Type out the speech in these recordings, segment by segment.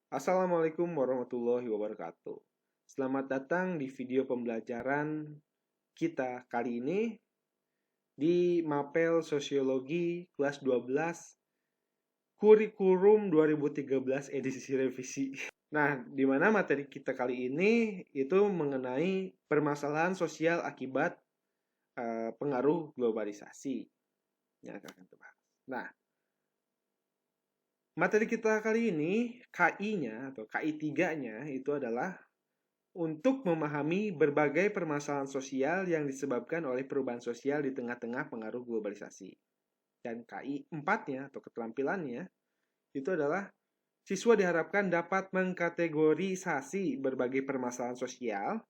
Assalamualaikum warahmatullahi wabarakatuh. Selamat datang di video pembelajaran kita kali ini di Mapel Sosiologi kelas 12 Kurikulum 2013 edisi revisi. Nah, di mana materi kita kali ini itu mengenai permasalahan sosial akibat pengaruh globalisasi yang akan kita bahas. Nah, materi kita kali ini KI-nya atau KI 3-nya itu adalah untuk memahami berbagai permasalahan sosial yang disebabkan oleh perubahan sosial di tengah-tengah pengaruh globalisasi. Dan KI 4-nya atau keterampilannya itu adalah siswa diharapkan dapat mengkategorisasi berbagai permasalahan sosial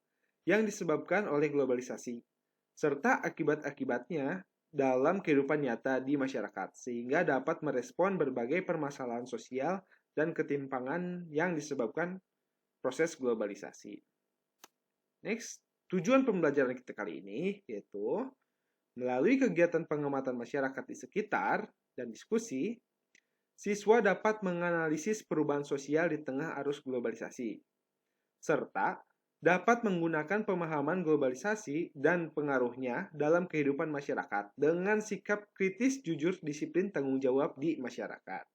yang disebabkan oleh globalisasi serta akibat-akibatnya dalam kehidupan nyata di masyarakat sehingga dapat merespon berbagai permasalahan sosial dan ketimpangan yang disebabkan proses globalisasi. Next, tujuan pembelajaran kita kali ini yaitu melalui kegiatan pengamatan masyarakat di sekitar dan diskusi, siswa dapat menganalisis perubahan sosial di tengah arus globalisasi, serta dapat menggunakan pemahaman globalisasi dan pengaruhnya dalam kehidupan masyarakat dengan sikap kritis, jujur, disiplin, tanggung jawab di masyarakat.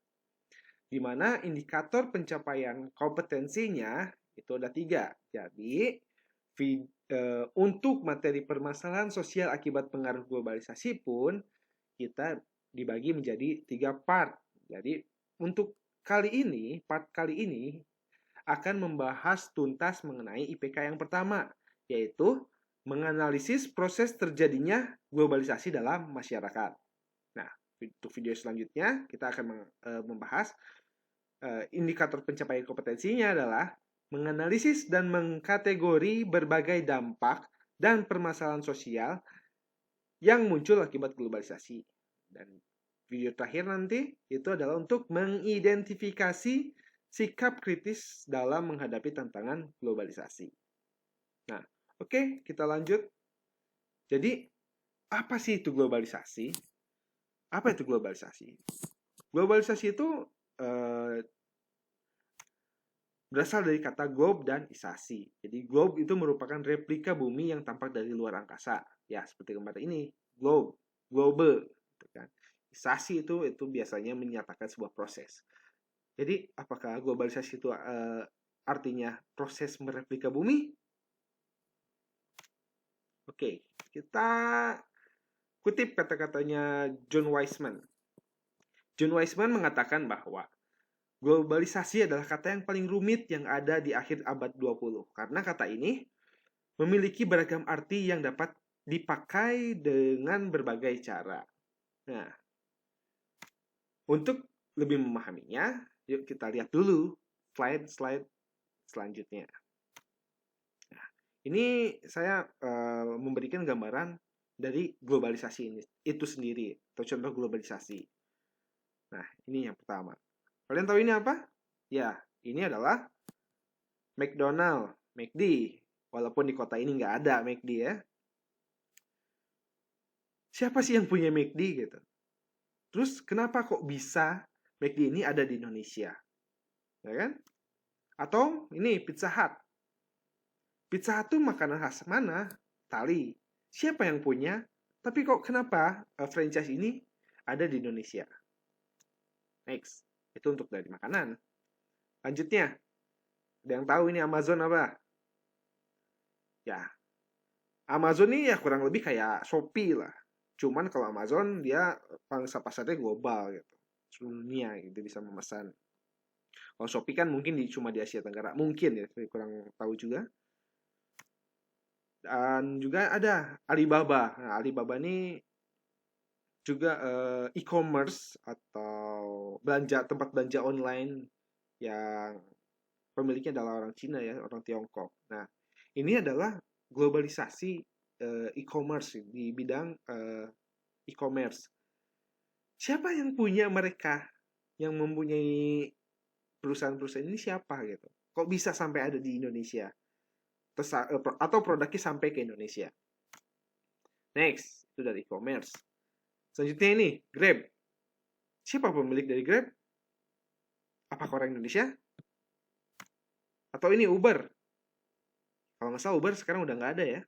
Di mana indikator pencapaian kompetensinya itu ada 3. Jadi, untuk materi permasalahan sosial akibat pengaruh globalisasi pun kita dibagi menjadi 3 part. Jadi untuk part kali ini akan membahas tuntas mengenai IPK yang pertama, yaitu menganalisis proses terjadinya globalisasi dalam masyarakat. Nah, untuk video selanjutnya kita akan membahas indikator pencapaian kompetensinya adalah menganalisis dan mengkategori berbagai dampak dan permasalahan sosial yang muncul akibat globalisasi. Dan video terakhir nanti itu adalah untuk mengidentifikasi sikap kritis dalam menghadapi tantangan globalisasi. Nah, oke, kita lanjut. Jadi, apa sih itu globalisasi? Apa itu globalisasi? Globalisasi itu berasal dari kata globe dan isasi. Jadi globe itu merupakan replika bumi yang tampak dari luar angkasa. Ya, seperti gambar ini, globe, globe, gitu kan. Isasi itu biasanya menyatakan sebuah proses. Jadi, apakah globalisasi itu artinya proses mereplika bumi? Oke, kita kutip kata-katanya John Weisman. John Weisman mengatakan bahwa globalisasi adalah kata yang paling rumit yang ada di akhir abad 20 karena kata ini memiliki beragam arti yang dapat dipakai dengan berbagai cara. Nah, untuk lebih memahaminya, yuk kita lihat dulu slide selanjutnya. Nah, ini saya memberikan gambaran dari globalisasi ini itu sendiri atau contoh globalisasi. Nah, ini yang pertama. Kalian tahu ini apa? Ya, ini adalah McDonald, McD. Walaupun di kota ini nggak ada McD ya. Siapa sih yang punya McD gitu? Terus kenapa kok bisa McD ini ada di Indonesia? Ya kan? Atau ini Pizza Hut. Pizza Hut tuh makanan khas mana? Itali. Siapa yang punya? Tapi kok kenapa franchise ini ada di Indonesia? Next. Itu untuk dari makanan. Lanjutnya. Ada yang tahu ini Amazon apa? Ya. Amazon ini ya kurang lebih kayak Shopee lah. Cuman kalau Amazon dia pangsa pasarnya global gitu. Seluruh dunia gitu bisa memesan. Kalau Shopee kan mungkin cuma di Asia Tenggara. Mungkin ya, saya kurang tahu juga. Dan juga ada Alibaba. Nah, Alibaba ini juga e-commerce atau tempat belanja online yang pemiliknya adalah orang Cina ya, orang Tiongkok. Nah, ini adalah globalisasi e-commerce di bidang e-commerce. Siapa yang punya mereka? Yang mempunyai perusahaan-perusahaan ini siapa gitu? Kok bisa sampai ada di Indonesia? Atau produknya sampai ke Indonesia? Next, itu dari e-commerce. Selanjutnya ini, Grab. Siapa pemilik dari Grab? Apakah orang Indonesia? Atau ini Uber. Kalau nggak salah Uber sekarang udah nggak ada ya.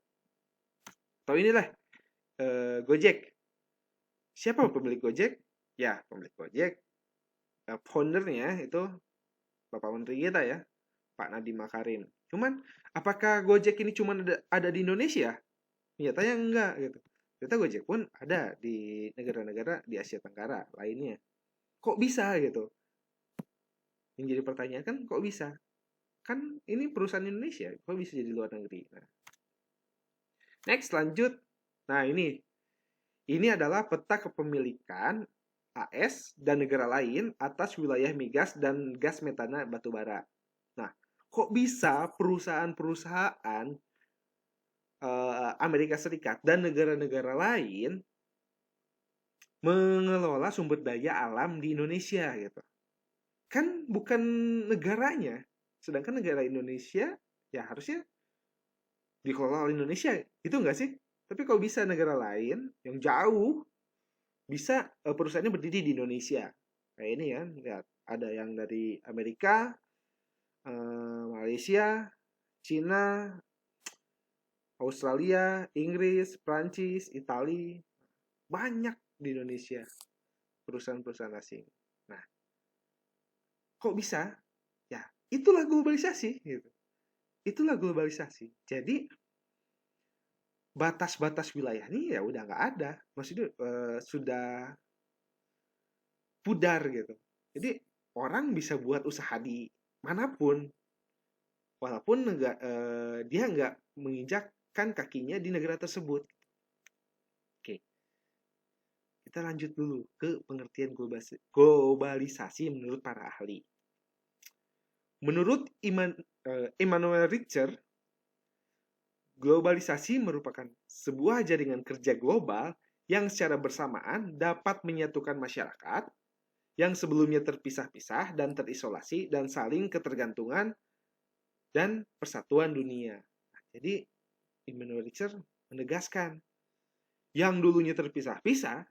Atau inilah Gojek. Siapa pemilik Gojek? Ya, pemilik Gojek. Foundernya itu Bapak Menteri kita ya, Pak Nadiem Makarim. Cuman, apakah Gojek ini cuma ada di Indonesia? Nyatanya enggak gitu. Ternyata Gojek pun ada di negara-negara di Asia Tenggara lainnya. Kok bisa gitu? Yang jadi pertanyaan kan kok bisa? Kan ini perusahaan Indonesia, kok bisa jadi luar negeri? Nah, next lanjut. Nah, ini adalah peta kepemilikan AS dan negara lain atas wilayah migas dan gas metana batubara. Nah, kok bisa perusahaan-perusahaan Amerika Serikat dan negara-negara lain mengelola sumber daya alam di Indonesia gitu? Kan bukan negaranya. Sedangkan negara Indonesia ya harusnya dikelola oleh Indonesia. Itu enggak sih? Tapi kalau bisa negara lain yang jauh bisa perusahaannya berdiri di Indonesia. Kayak ini ya, lihat ada yang dari Amerika, Malaysia, Cina, Australia, Inggris, Prancis, Italia, banyak di Indonesia perusahaan-perusahaan asing. Nah, kok bisa? Ya, itulah globalisasi gitu. Itulah globalisasi. Jadi batas-batas wilayah ini ya udah nggak ada. Maksudnya sudah pudar gitu. Jadi orang bisa buat usaha di manapun, walaupun dia nggak menginjakkan kakinya di negara tersebut. Oke, kita lanjut dulu ke pengertian globalisasi menurut para ahli. Menurut Emmanuel Richter, globalisasi merupakan sebuah jaringan kerja global yang secara bersamaan dapat menyatukan masyarakat yang sebelumnya terpisah-pisah dan terisolasi dan saling ketergantungan dan persatuan dunia. Nah, jadi Emmanuel Richter menegaskan yang dulunya terpisah-pisah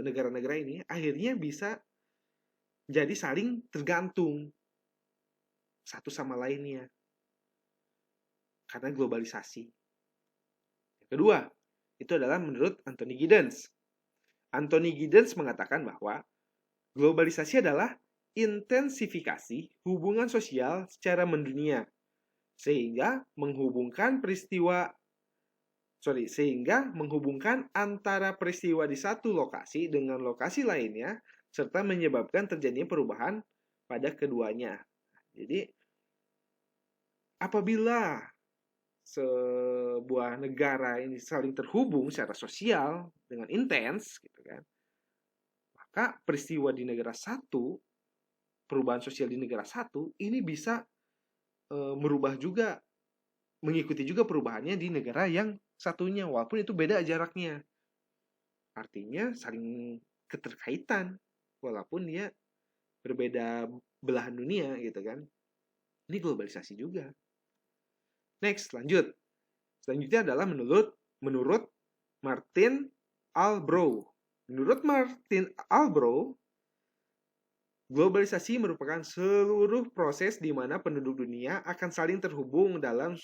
negara-negara ini akhirnya bisa jadi saling tergantung satu sama lainnya karena globalisasi. Yang kedua, itu adalah menurut Anthony Giddens. Anthony Giddens mengatakan bahwa globalisasi adalah intensifikasi hubungan sosial secara mendunia sehingga menghubungkan antara peristiwa di satu lokasi dengan lokasi lainnya serta menyebabkan terjadinya perubahan pada keduanya. Jadi apabila sebuah negara ini saling terhubung secara sosial dengan intens gitu kan, maka peristiwa di negara satu, perubahan sosial di negara satu ini bisa merubah juga, mengikuti juga perubahannya di negara yang satunya walaupun itu beda jaraknya. Artinya saling keterkaitan walaupun dia berbeda belahan dunia gitu kan. Ini globalisasi juga. Next, lanjut. Selanjutnya adalah menurut Martin Albrow. Menurut Martin Albrow, globalisasi merupakan seluruh proses di mana penduduk dunia akan saling terhubung dalam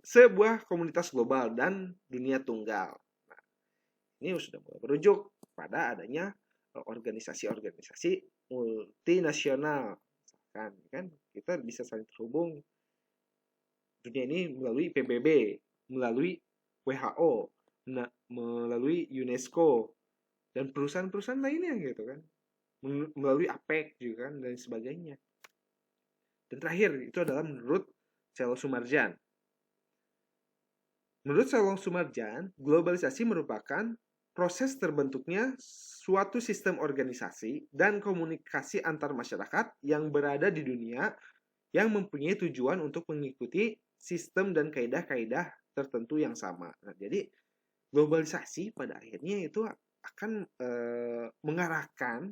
sebuah komunitas global dan dunia tunggal. Nah, ini sudah mulai merujuk pada adanya organisasi-organisasi multinasional. Kan kita bisa saling terhubung dunia ini melalui PBB, melalui WHO, melalui UNESCO dan perusahaan-perusahaan lainnya gitu kan, melalui APEC juga kan dan sebagainya. Dan terakhir itu adalah menurut Celo Sumarjan. Menurut Celo Sumarjan, globalisasi merupakan proses terbentuknya suatu sistem organisasi dan komunikasi antar masyarakat yang berada di dunia yang mempunyai tujuan untuk mengikuti sistem dan kaidah-kaidah tertentu yang sama. Nah, jadi globalisasi pada akhirnya itu akan mengarahkan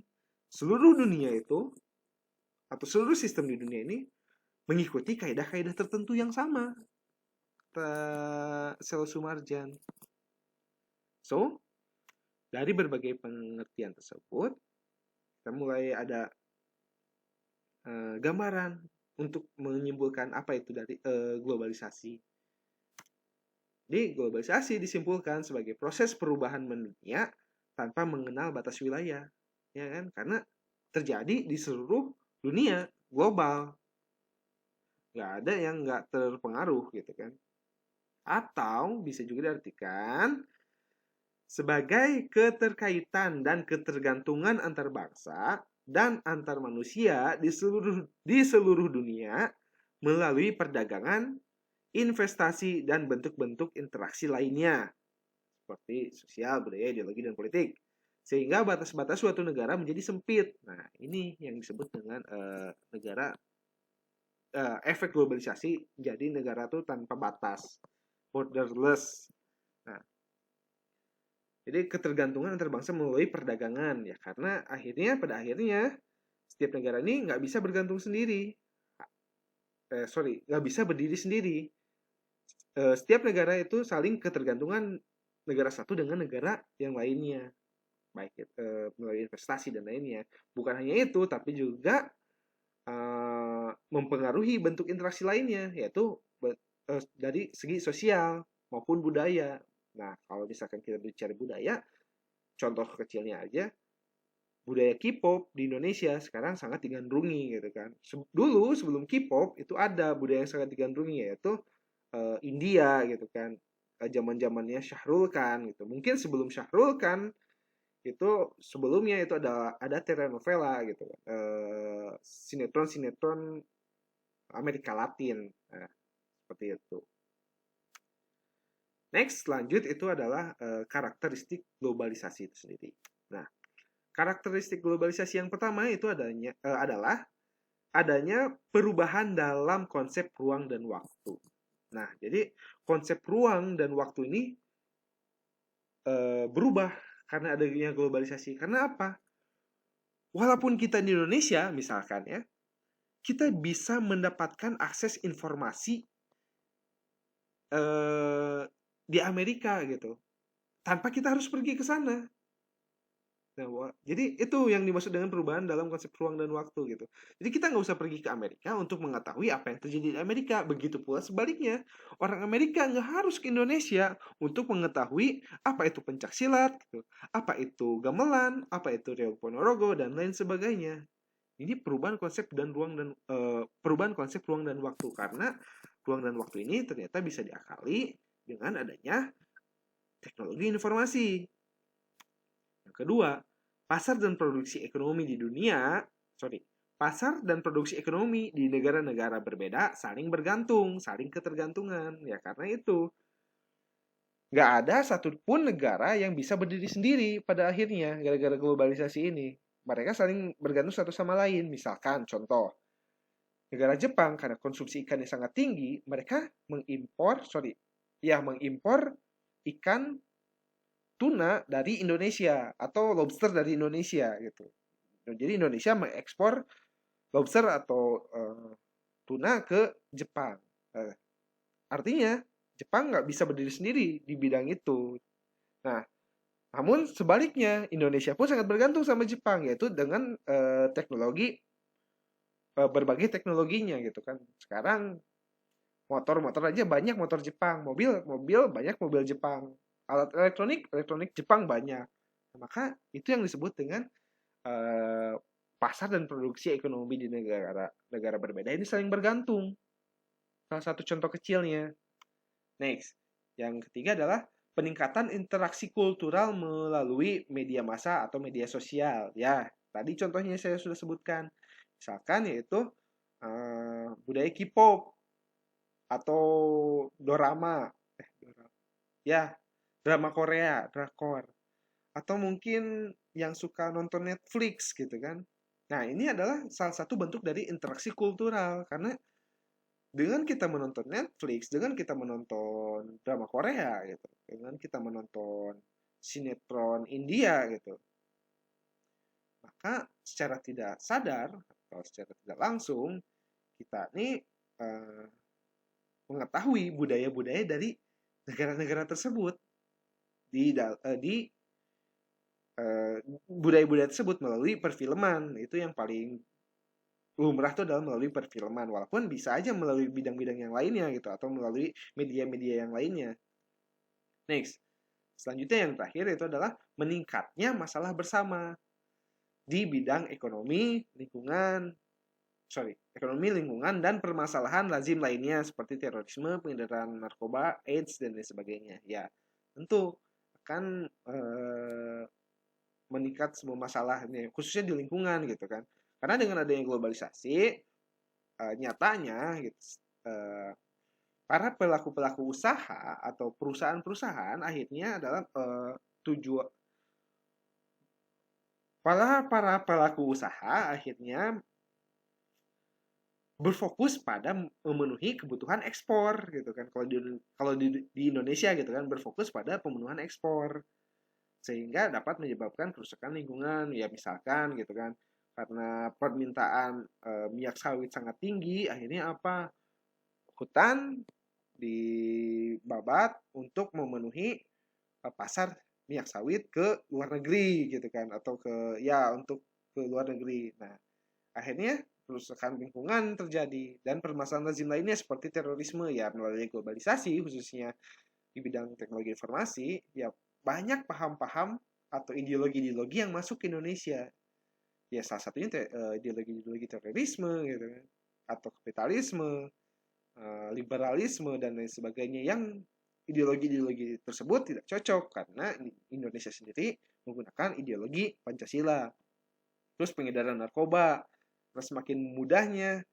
seluruh dunia itu atau seluruh sistem di dunia ini mengikuti kaidah-kaidah tertentu yang sama. Sel Sumarjan. So, dari berbagai pengertian tersebut, kita mulai ada gambaran untuk menyimpulkan apa itu dari globalisasi. Jadi globalisasi disimpulkan sebagai proses perubahan mendunia tanpa mengenal batas wilayah, ya kan? Karena terjadi di seluruh dunia global, nggak ada yang nggak terpengaruh gitu kan. Atau bisa juga diartikan sebagai keterkaitan dan ketergantungan antar bangsa dan antar manusia di seluruh dunia melalui perdagangan, investasi, dan bentuk-bentuk interaksi lainnya seperti sosial, budaya, ideologi, dan politik. Sehingga batas-batas suatu negara menjadi sempit. Nah, ini yang disebut dengan negara efek globalisasi. Jadi negara itu tanpa batas, borderless. Nah, jadi ketergantungan antar bangsa melalui perdagangan ya, karena pada akhirnya setiap negara ini nggak bisa bergantung sendiri. Nggak bisa berdiri sendiri. Setiap negara itu saling ketergantungan negara satu dengan negara yang lainnya, baik melalui investasi dan lainnya. Bukan hanya itu, tapi juga mempengaruhi bentuk interaksi lainnya, yaitu dari segi sosial maupun budaya. Nah, kalau misalkan kita bicara budaya, contoh kecilnya aja, budaya K-pop di Indonesia sekarang sangat digandrungi gitu kan. Dulu sebelum K-pop itu ada budaya yang sangat digandrungi, yaitu India gitu kan. Zaman-zamannya Syahrul Khan gitu. Mungkin sebelum Syahrul Khan itu sebelumnya itu ada telenovela gitu. Sinetron-sinetron Amerika Latin. Nah, seperti itu. Next, lanjut itu adalah karakteristik globalisasi itu sendiri. Nah, karakteristik globalisasi yang pertama itu adalah adanya perubahan dalam konsep ruang dan waktu. Nah, jadi konsep ruang dan waktu ini berubah karena adanya globalisasi. Karena apa? Walaupun kita di Indonesia, misalkan ya, kita bisa mendapatkan akses informasi di Amerika gitu, tanpa kita harus pergi ke sana. Nah, jadi itu yang dimaksud dengan perubahan dalam konsep ruang dan waktu gitu. Jadi kita nggak usah pergi ke Amerika untuk mengetahui apa yang terjadi di Amerika. Begitu pula sebaliknya, orang Amerika nggak harus ke Indonesia untuk mengetahui apa itu pencaksilat, gitu, apa itu gamelan, apa itu Riau Ponorogo dan lain sebagainya. Ini perubahan konsep perubahan konsep ruang dan waktu, karena ruang dan waktu ini ternyata bisa diakali dengan adanya teknologi informasi. Yang kedua, pasar dan produksi ekonomi di negara-negara berbeda saling bergantung, saling ketergantungan. Ya karena itu, nggak ada satupun negara yang bisa berdiri sendiri pada akhirnya gara-gara globalisasi ini. Mereka saling bergantung satu sama lain. Misalkan contoh, negara Jepang karena konsumsi ikannya sangat tinggi, mereka mengimpor ikan tuna dari Indonesia atau lobster dari Indonesia gitu. Jadi Indonesia mengekspor lobster atau tuna ke Jepang. Artinya Jepang nggak bisa berdiri sendiri di bidang itu. Nah, namun sebaliknya Indonesia pun sangat bergantung sama Jepang, yaitu dengan berbagai teknologinya gitu kan. Sekarang motor aja banyak motor Jepang, mobil banyak mobil Jepang, alat elektronik Jepang banyak. Nah, maka itu yang disebut dengan pasar dan produksi ekonomi di negara berbeda ini saling bergantung. Salah satu contoh kecilnya. Next, yang ketiga adalah peningkatan interaksi kultural melalui media massa atau media sosial. Ya, tadi contohnya saya sudah sebutkan. Misalkan yaitu budaya K-pop atau dorama. Ya, drama Korea, drakor. Atau mungkin yang suka nonton Netflix gitu kan. Nah, ini adalah salah satu bentuk dari interaksi kultural. Karena dengan kita menonton Netflix, dengan kita menonton drama Korea gitu, dengan kita menonton sinetron India gitu, maka secara tidak sadar atau secara tidak langsung kita ini mengetahui budaya-budaya dari negara-negara tersebut di budaya-budaya tersebut melalui perfilman. Itu yang paling lumrah itu adalah melalui perfilman, walaupun bisa aja melalui bidang-bidang yang lainnya gitu, atau melalui media-media yang lainnya. Next, selanjutnya yang terakhir itu adalah meningkatnya masalah bersama di bidang ekonomi, lingkungan, dan permasalahan lazim lainnya seperti terorisme, pengedaran narkoba, AIDS, dan lain sebagainya. Ya, tentu akan meningkat semua masalah ini, khususnya di lingkungan gitu kan. Karena dengan adanya globalisasi, nyatanya gitu, para pelaku-pelaku usaha atau perusahaan-perusahaan akhirnya adalah tujuan para pelaku usaha akhirnya berfokus pada memenuhi kebutuhan ekspor gitu kan. Kalau di Indonesia gitu kan, berfokus pada pemenuhan ekspor sehingga dapat menyebabkan kerusakan lingkungan, ya misalkan gitu kan, karena permintaan minyak sawit sangat tinggi, akhirnya apa, hutan dibabat untuk memenuhi pasar minyak sawit ke luar negeri gitu kan, atau untuk ke luar negeri. Nah, akhirnya kerusakan lingkungan terjadi dan permasalahan lazim lainnya seperti terorisme, ya melalui globalisasi khususnya di bidang teknologi informasi, ya banyak paham-paham atau ideologi-ideologi yang masuk ke Indonesia. Ya salah satunya ideologi-ideologi terorisme gitu kan, atau kapitalisme, liberalisme, dan lain sebagainya, yang ideologi-ideologi tersebut tidak cocok karena Indonesia sendiri menggunakan ideologi Pancasila. Terus pengedaran narkoba, terus semakin mudahnya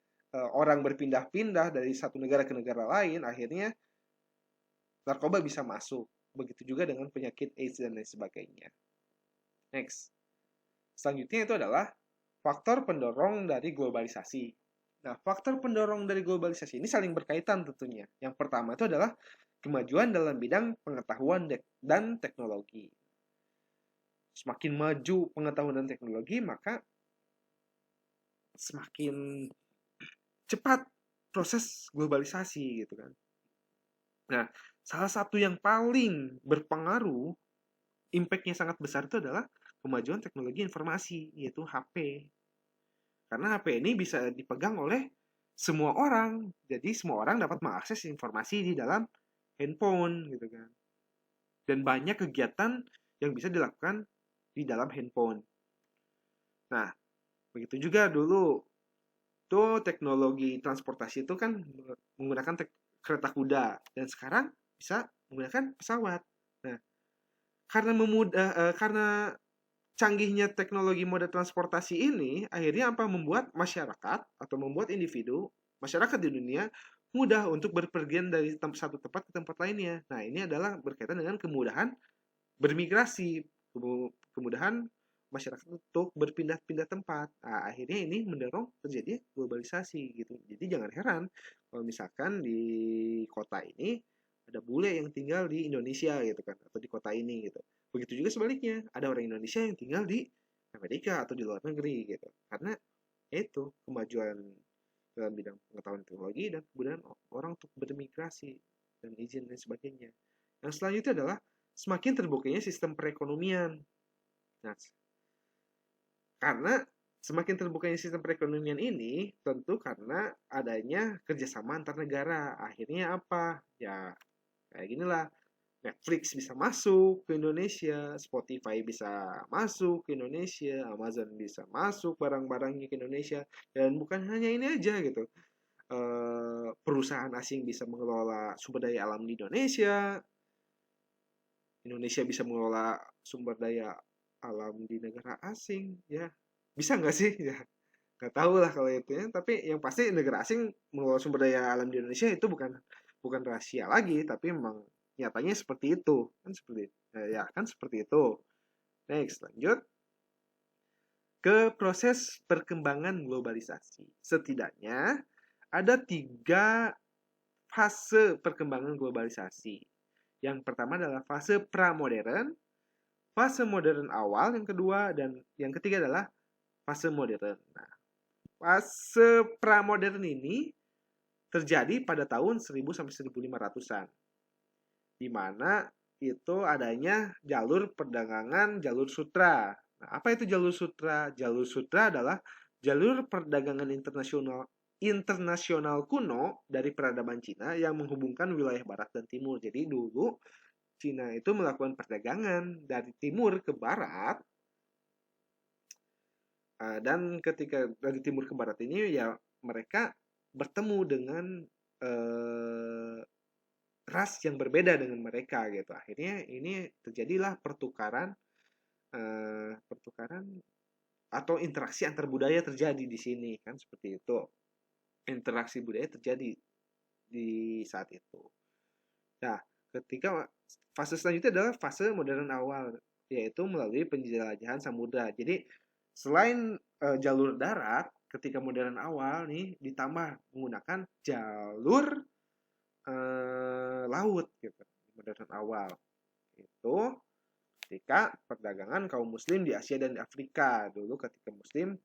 orang berpindah-pindah dari satu negara ke negara lain, akhirnya narkoba bisa masuk. Begitu juga dengan penyakit AIDS dan lain sebagainya. Next. Selanjutnya itu adalah faktor pendorong dari globalisasi. Nah, faktor pendorong dari globalisasi ini saling berkaitan tentunya. Yang pertama itu adalah kemajuan dalam bidang pengetahuan dan teknologi. Semakin maju pengetahuan dan teknologi, maka semakin cepat proses globalisasi gitu kan. Nah, salah satu yang paling berpengaruh, impact-nya sangat besar itu adalah kemajuan teknologi informasi, yaitu HP. Karena HP ini bisa dipegang oleh semua orang. Jadi semua orang dapat mengakses informasi di dalam handphone gitu kan. Dan banyak kegiatan yang bisa dilakukan di dalam handphone. Nah, begitu juga dulu tuh teknologi transportasi itu kan menggunakan kereta kuda, dan sekarang bisa menggunakan pesawat. Nah, karena canggihnya teknologi moda transportasi ini, akhirnya apa, membuat masyarakat atau membuat individu masyarakat di dunia mudah untuk berpergian dari satu tempat ke tempat lainnya. Nah, ini adalah berkaitan dengan kemudahan bermigrasi, kemudahan masyarakat untuk berpindah-pindah tempat. Nah, akhirnya ini mendorong terjadi globalisasi gitu. Jadi jangan heran kalau misalkan di kota ini ada bule yang tinggal di Indonesia gitu kan, atau di kota ini gitu. Begitu juga sebaliknya, ada orang Indonesia yang tinggal di Amerika atau di luar negeri gitu. Karena itu kemajuan dalam bidang pengetahuan teknologi dan kemudian orang untuk bermigrasi dan izin dan sebagainya. Yang selanjutnya adalah semakin terbukanya sistem perekonomian. Nah, karena semakin terbukanya sistem perekonomian ini, tentu karena adanya kerjasama antar negara. Akhirnya apa? Ya, kayak ginilah. Netflix bisa masuk ke Indonesia, Spotify bisa masuk ke Indonesia, Amazon bisa masuk barang-barangnya ke Indonesia. Dan bukan hanya ini aja gitu. Perusahaan asing bisa mengelola sumber daya alam di Indonesia. Indonesia bisa mengelola sumber daya alam di negara asing, ya bisa nggak sih, ya nggak tahu lah kalau itu ya, tapi yang pasti negara asing mengelola sumber daya alam di Indonesia itu bukan bukan rahasia lagi, tapi memang nyatanya seperti itu kan, seperti itu. Next, lanjut ke proses perkembangan globalisasi. Setidaknya ada 3 fase perkembangan globalisasi. Yang pertama adalah fase pramodern, fase modern awal yang kedua, dan yang ketiga adalah fase modern. Nah, fase pramodern ini terjadi pada tahun 1000 sampai 1500-an. Di mana itu adanya jalur perdagangan, jalur sutra. Nah, apa itu jalur sutra? Jalur sutra adalah jalur perdagangan internasional kuno dari peradaban Cina yang menghubungkan wilayah barat dan timur. Jadi dulu Cina itu melakukan perdagangan dari timur ke barat, dan ketika dari timur ke barat ini ya mereka bertemu dengan ras yang berbeda dengan mereka gitu. Akhirnya ini terjadilah pertukaran atau interaksi antar budaya terjadi di sini kan, seperti itu. Interaksi budaya terjadi di saat itu. Nah, ketika fase selanjutnya adalah fase modern awal, yaitu melalui penjelajahan samudra. Jadi selain jalur darat, ketika modern awal nih ditambah menggunakan jalur laut gitu. Modern awal itu ketika perdagangan kaum muslim di Asia dan di Afrika dulu, ketika muslim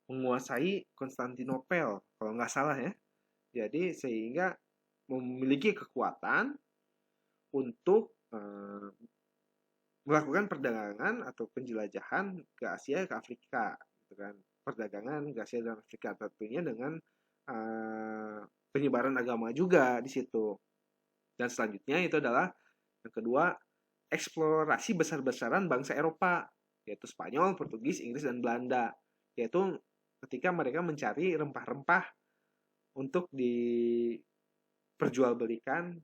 menguasai Konstantinopel kalau nggak salah ya. Jadi sehingga memiliki kekuatan untuk melakukan perdagangan atau penjelajahan ke Asia, ke Afrika, gitu kan. Perdagangan ke Asia dan Afrika tentunya dengan penyebaran agama juga di situ. Dan selanjutnya itu adalah yang kedua, eksplorasi besar-besaran bangsa Eropa, yaitu Spanyol, Portugis, Inggris, dan Belanda. Yaitu ketika mereka mencari rempah-rempah untuk diperjualbelikan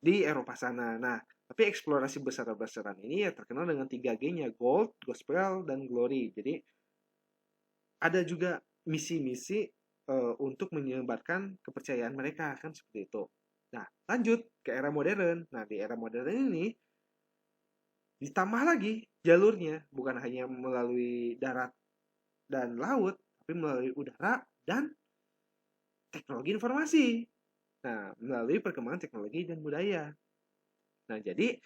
di Eropa sana. Nah, tapi eksplorasi besar-besaran ini ya terkenal dengan 3G-nya, Gold, Gospel, dan Glory. Jadi ada juga misi-misi untuk menyebarkan kepercayaan mereka, kan seperti itu. Nah, lanjut ke era modern. Nah, di era modern ini ditambah lagi jalurnya, bukan hanya melalui darat dan laut, tapi melalui udara dan teknologi informasi. Nah, melalui perkembangan teknologi dan budaya. Nah, jadi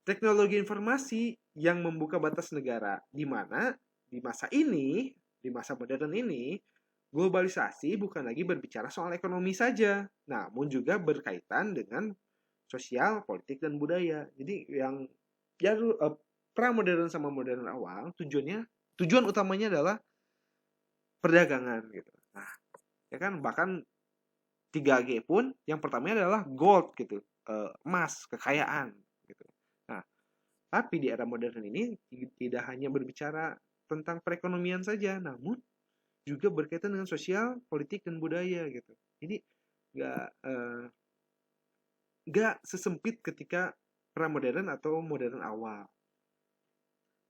teknologi informasi yang membuka batas negara, di mana di masa ini, di masa modern ini, globalisasi bukan lagi berbicara soal ekonomi saja, namun juga berkaitan dengan sosial, politik, dan budaya. Jadi yang pra-modern sama modern awal, tujuan utamanya adalah perdagangan gitu. Nah, ya kan, bahkan 3G pun yang pertamanya adalah gold gitu, emas, kekayaan gitu. Nah, tapi di era modern ini tidak hanya berbicara tentang perekonomian saja, namun juga berkaitan dengan sosial, politik, dan budaya gitu. Jadi nggak sesempit ketika pra-modern atau modern awal.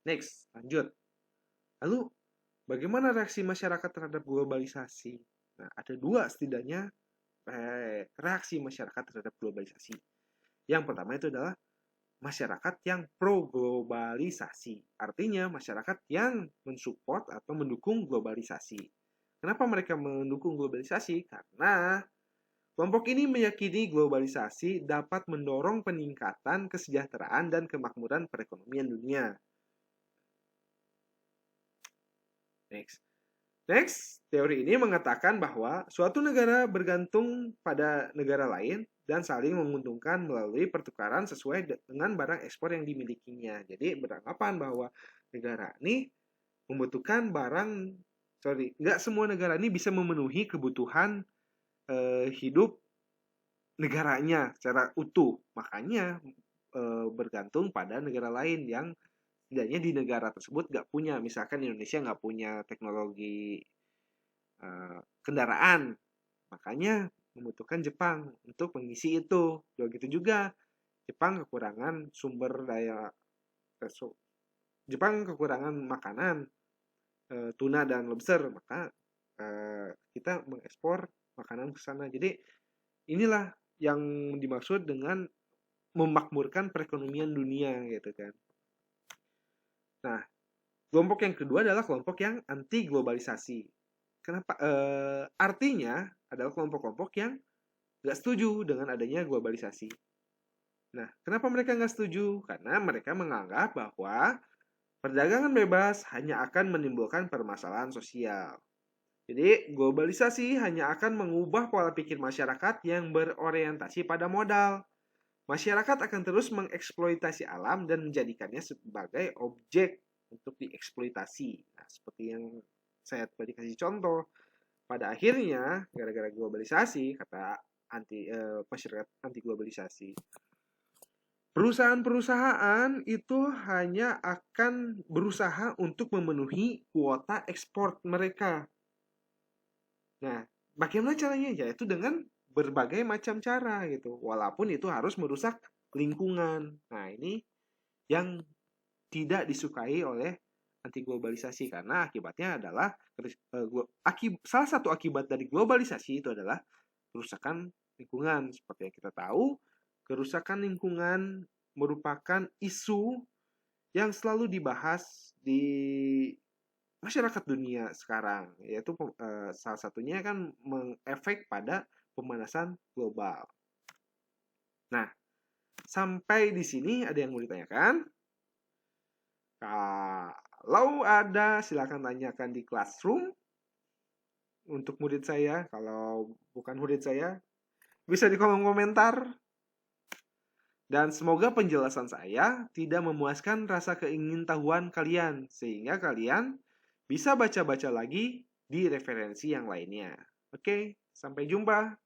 Next, lanjut. Lalu, bagaimana reaksi masyarakat terhadap globalisasi? Nah, ada dua setidaknya reaksi masyarakat terhadap globalisasi. Yang pertama itu adalah masyarakat yang pro-globalisasi. Artinya, masyarakat yang mensupport atau mendukung globalisasi. Kenapa mereka mendukung globalisasi? Karena kelompok ini meyakini globalisasi dapat mendorong peningkatan kesejahteraan dan kemakmuran perekonomian dunia. Next, teori ini mengatakan bahwa suatu negara bergantung pada negara lain dan saling menguntungkan melalui pertukaran sesuai dengan barang ekspor yang dimilikinya. Jadi beranggapan bahwa negara ini membutuhkan nggak semua negara ini bisa memenuhi kebutuhan hidup negaranya secara utuh. Makanya bergantung pada negara lain yang setidaknya di negara tersebut nggak punya. Misalkan Indonesia nggak punya teknologi kendaraan, makanya membutuhkan Jepang untuk mengisi itu. Begitu juga Jepang kekurangan sumber daya, Jepang kekurangan makanan, tuna dan lobster, maka kita mengekspor makanan ke sana. Jadi inilah yang dimaksud dengan memakmurkan perekonomian dunia gitu kan. Nah, kelompok yang kedua adalah kelompok yang anti globalisasi. Kenapa? Artinya adalah kelompok-kelompok yang nggak setuju dengan adanya globalisasi. Nah, kenapa mereka nggak setuju? Karena mereka menganggap bahwa perdagangan bebas hanya akan menimbulkan permasalahan sosial. Jadi, globalisasi hanya akan mengubah pola pikir masyarakat yang berorientasi pada modal. Masyarakat akan terus mengeksploitasi alam dan menjadikannya sebagai objek untuk dieksploitasi. Nah, seperti yang saya tadi kasih contoh, pada akhirnya gara-gara globalisasi, kata masyarakat anti globalisasi, perusahaan-perusahaan itu hanya akan berusaha untuk memenuhi kuota ekspor mereka. Nah, bagaimana caranya? Yaitu dengan berbagai macam cara gitu. Walaupun itu harus merusak lingkungan. Nah, ini yang tidak disukai oleh anti globalisasi karena akibatnya adalah salah satu akibat dari globalisasi itu adalah kerusakan lingkungan. Seperti yang kita tahu, kerusakan lingkungan merupakan isu yang selalu dibahas di masyarakat dunia sekarang, yaitu salah satunya kan mengefek pada pemanasan global. Nah, sampai di sini ada yang mau ditanyakan? Kalau ada, silakan tanyakan di classroom untuk murid saya. Kalau bukan murid saya, bisa di kolom komentar. Dan semoga penjelasan saya tidak memuaskan rasa keingintahuan kalian, sehingga kalian bisa baca-baca lagi di referensi yang lainnya. Oke, sampai jumpa.